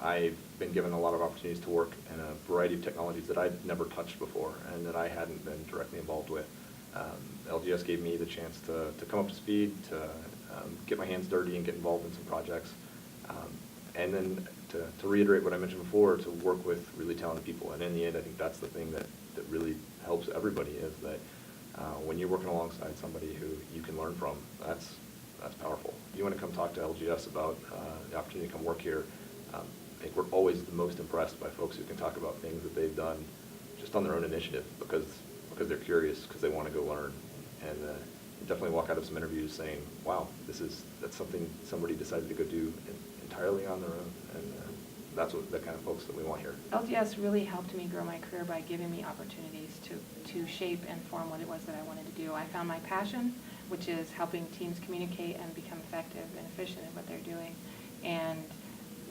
I've been given a lot of opportunities to work in a variety of technologies that I'd never touched before and that I hadn't been directly involved with. LGS gave me the chance to come up to speed, to get my hands dirty and get involved in some projects. And then to reiterate what I mentioned before, to work with really talented people. And in the end, I think that's the thing that really helps everybody, is that when you're working alongside somebody who you can learn from, that's powerful. You want to come talk to LGS about the opportunity to come work here. I think we're always the most impressed by folks who can talk about things that they've done just on their own initiative because they're curious, because they want to go learn. And you definitely walk out of some interviews saying, wow, that's something somebody decided to go do entirely on their own. And that's the kind of folks that we want here. LGS really helped me grow my career by giving me opportunities to shape and form what it was that I wanted to do. I found my passion, which is helping teams communicate and become effective and efficient in what they're doing. And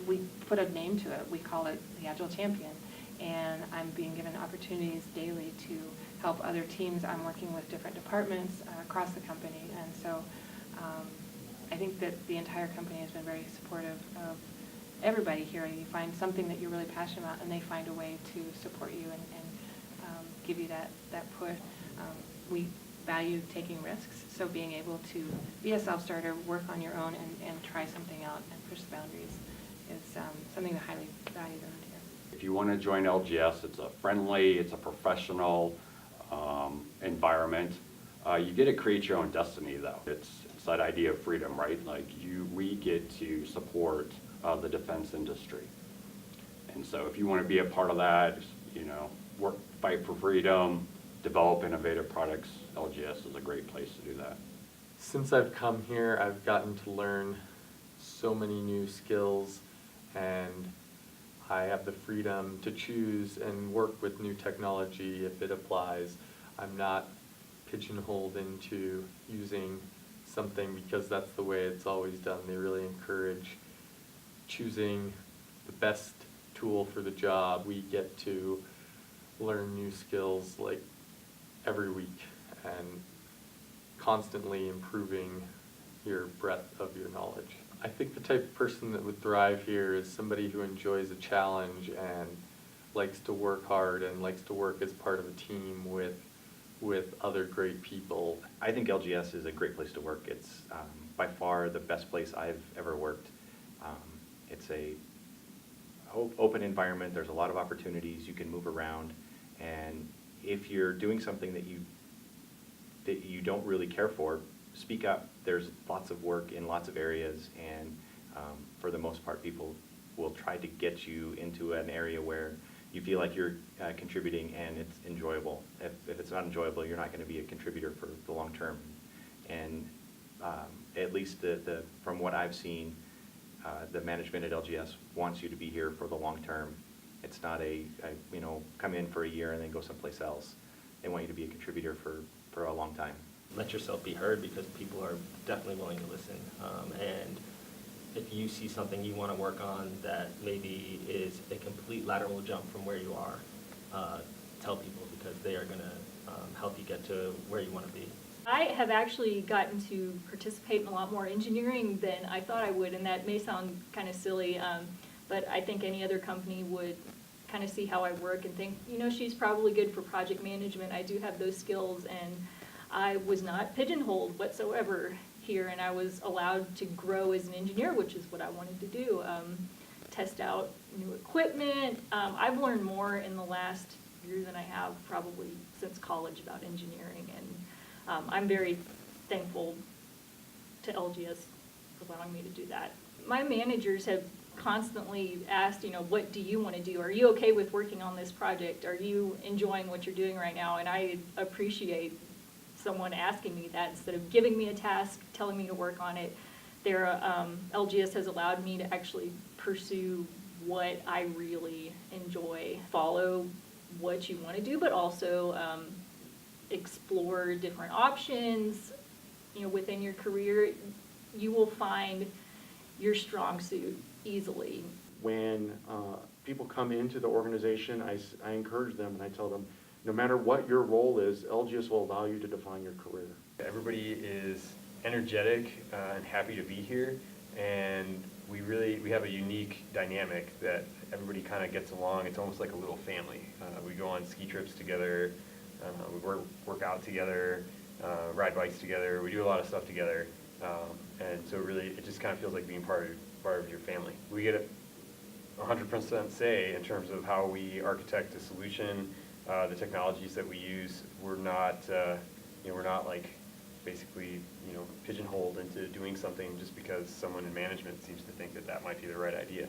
we put a name to it. We call it the Agile Champion. And I'm being given opportunities daily to help other teams. I'm working with different departments across the company. And so I think that the entire company has been very supportive of everybody here. You find something that you're really passionate about, and they find a way to support you and give you that push. We value taking risks, so being able to be a self-starter, work on your own, and try something out and push the boundaries is something that highly valued around here. If you want to join LGS, it's a friendly, it's a professional environment. You get to create your own destiny, though. It's that idea of freedom, right? Like we get to support the defense industry. And so if you want to be a part of that, work, fight for freedom, develop innovative products, LGS is a great place to do that. Since I've come here, I've gotten to learn so many new skills, and I have the freedom to choose and work with new technology if it applies. I'm not pigeonholed into using something because that's the way it's always done. They really encourage choosing the best tool for the job. We get to learn new skills like every week and constantly improving your breadth of your knowledge. I think the type of person that would thrive here is somebody who enjoys a challenge and likes to work hard and likes to work as part of a team with other great people. I think LGS is a great place to work. It's by far the best place I've ever worked. It's a open environment. There's a lot of opportunities. You can move around, and if you're doing something that you don't really care for, speak up. There's lots of work in lots of areas, and for the most part, people will try to get you into an area where you feel like you're contributing and it's enjoyable. If it's not enjoyable, you're not going to be a contributor for the long term. And at least from what I've seen, the management at LGS wants you to be here for the long term. It's not come in for a year and then go someplace else. They want you to be a contributor for a long time. Let yourself be heard, because people are definitely willing to listen. And if you see something you want to work on that maybe is a complete lateral jump from where you are, tell people, because they are going to help you get to where you want to be. I have actually gotten to participate in a lot more engineering than I thought I would, and that may sound kind of silly, but I think any other company would kind of see how I work and think, she's probably good for project management. I do have those skills, and I was not pigeonholed whatsoever here, and I was allowed to grow as an engineer, which is what I wanted to do, test out new equipment. I've learned more in the last year than I have probably since college about engineering, and I'm very thankful to LGS for allowing me to do that. My managers have constantly asked, what do you want to do? Are you okay with working on this project? Are you enjoying what you're doing right now? And I appreciate someone asking me that instead of giving me a task, telling me to work on it. LGS has allowed me to actually pursue what I really enjoy, follow what you want to do, but also explore different options. Within your career, you will find your strong suit easily. When people come into the organization, I encourage them and I tell them, no matter what your role is, LGS will allow you to define your career. Everybody is energetic and happy to be here, and we have a unique dynamic that everybody kind of gets along. It's almost like a little family. We go on ski trips together, we work out together, ride bikes together. We do a lot of stuff together, and so really, it just kind of feels like being part of your family. We get 100% say in terms of how we architect a solution, the technologies that we use. We're not, we're not like basically, pigeonholed into doing something just because someone in management seems to think that that might be the right idea.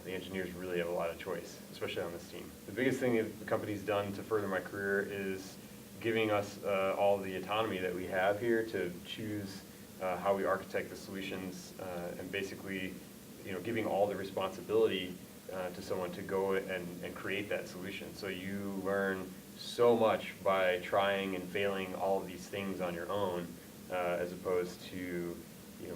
The engineers really have a lot of choice, especially on this team. The biggest thing that the company's done to further my career is giving us all the autonomy that we have here to choose how we architect the solutions, and basically, giving all the responsibility to someone to go and create that solution. So you learn so much by trying and failing all of these things on your own, as opposed to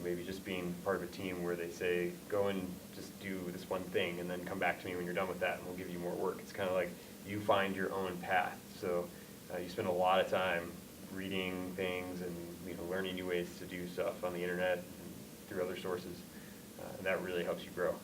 maybe just being part of a team where they say, go and just do this one thing and then come back to me when you're done with that and we'll give you more work. It's kind of like you find your own path. So you spend a lot of time reading things and learning new ways to do stuff on the internet and through other sources. And that really helps you grow.